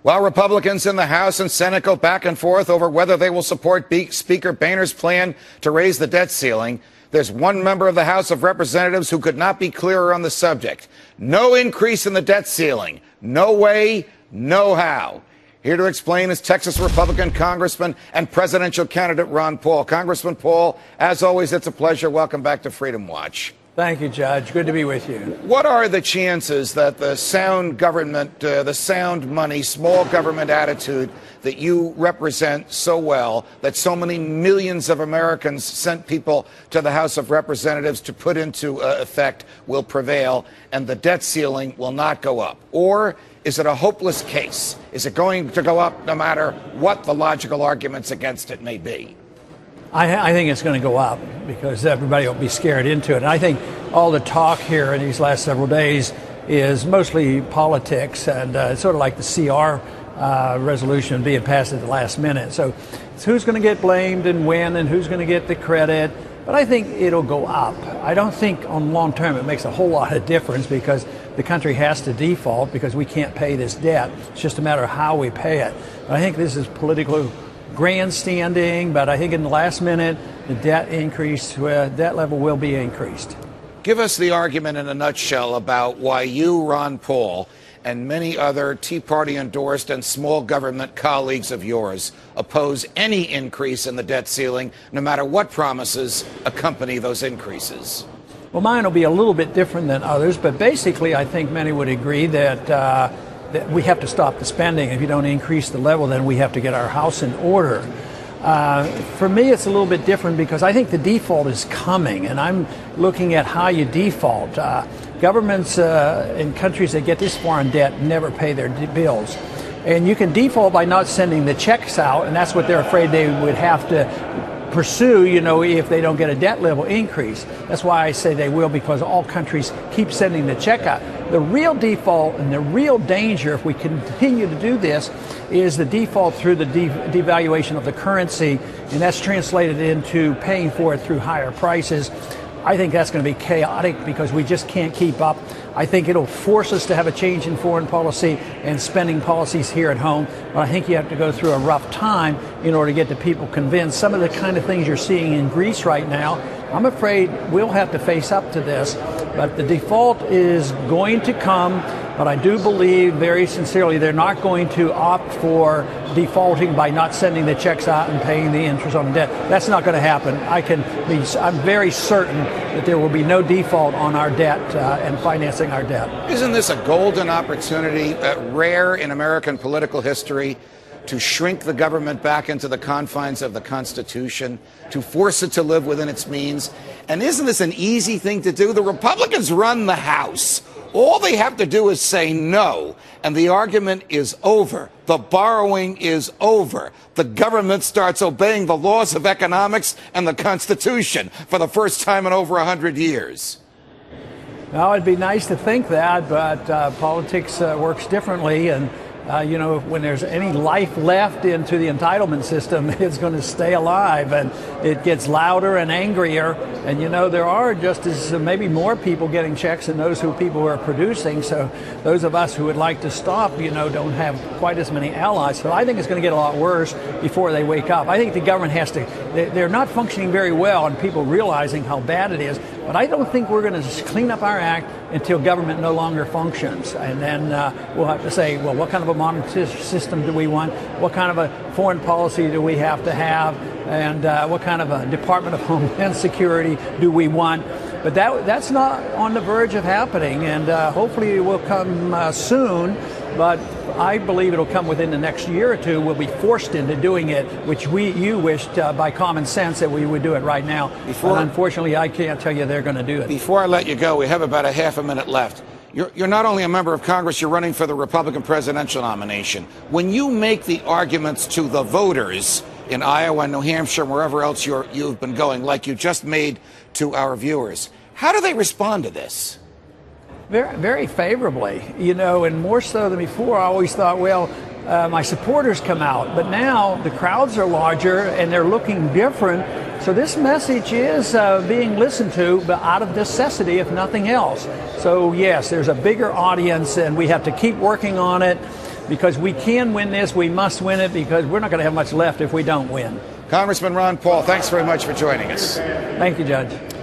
While Republicans in the House and Senate go back and forth over whether they will support Speaker Boehner's plan to raise the debt ceiling, there's one member of the House of Representatives who could not be clearer on the subject. No increase in the debt ceiling. No way, no how. Here to explain is Texas Republican Congressman and presidential candidate Ron Paul. Congressman Paul, as always, it's a pleasure. Welcome back to Freedom Watch. Thank you, Judge. Good to be with you. What are the chances that the sound government, the sound money, small government attitude that you represent so well, that so many millions of Americans sent people to the House of Representatives to put into effect, will prevail and the debt ceiling will not go up? Or is it a hopeless case? Is it going to go up no matter what the logical arguments against it may be? I think it's going to go up because everybody will be scared into it. And I think all the talk here in these last several days is mostly politics, and it's sort of like the CR resolution being passed at the last minute. So it's who's going to get blamed and when and who's going to get the credit. But I think it'll go up. I don't think on long term it makes a whole lot of difference because the country has to default because we can't pay this debt. It's just a matter of how we pay it. But I think this is political grandstanding, but I think in the last minute, the debt level will be increased. Give us the argument in a nutshell about why you, Ron Paul, and many other Tea Party endorsed and small government colleagues of yours oppose any increase in the debt ceiling, no matter what promises accompany those increases. Well, mine will be a little bit different than others, but basically I think many would agree that we have to stop the spending. If you don't increase the level, then we have to get our house in order. For me, it's a little bit different because I think the default is coming, and I'm looking at how you default. Governments in countries that get this far in debt never pay their bills. And you can default by not sending the checks out, and that's what they're afraid they would have to pursue, if they don't get a debt level increase. That's why I say they will, because all countries keep sending the check out. The real default and the real danger, if we continue to do this, is the default through the devaluation of the currency, and that's translated into paying for it through higher prices. I think that's going to be chaotic because we just can't keep up. I think it'll force us to have a change in foreign policy and spending policies here at home. But I think you have to go through a rough time in order to get the people convinced. Some of the kind of things you're seeing in Greece right now, I'm afraid we'll have to face up to this. But the default is going to come. But I do believe very sincerely they're not going to opt for defaulting by not sending the checks out and paying the interest on the debt. That's not going to happen. I'm very certain that there will be no default on our debt and financing our debt. Isn't this a golden opportunity, rare in American political history, to shrink the government back into the confines of the Constitution, to force it to live within its means? And isn't this an easy thing to do? The Republicans run the House. All they have to do is say no, and the argument is over. The borrowing is over. The government starts obeying the laws of economics and the Constitution for the first time in over 100 years. Well, it'd be nice to think that, but politics works differently, and when there's any life left into the entitlement system, it's going to stay alive, and it gets louder and angrier. And, there are just as maybe more people getting checks than those people who are producing. So those of us who would like to stop, don't have quite as many allies. So I think it's going to get a lot worse before they wake up. I think the government has to, they're not functioning very well, and people realizing how bad it is. But I don't think we're going to clean up our act until government no longer functions. And then we'll have to say, well, what kind of a monetary system do we want? What kind of a foreign policy do we have to have? And what kind of a Department of Homeland Security do we want? But that's not on the verge of happening, and hopefully it will come soon. But I believe it'll come within the next year or two. We'll be forced into doing it, which you wished by common sense that we would do it right now. But unfortunately, I can't tell you they're going to do it. Before I let you go, we have about a half a minute left. You're not only a member of Congress, you're running for the Republican presidential nomination. When you make the arguments to the voters in Iowa and New Hampshire and wherever else you've been going, like you just made to our viewers, how do they respond to this? Very, very favorably, and more so than before. I always thought, well, my supporters come out, but now the crowds are larger and they're looking different. So this message is being listened to, but out of necessity, if nothing else. So yes, there's a bigger audience, and we have to keep working on it. because we can win this. We must win it because we're not going to have much left if we don't win. Congressman Ron Paul, thanks very much for joining us. Thank you, Judge.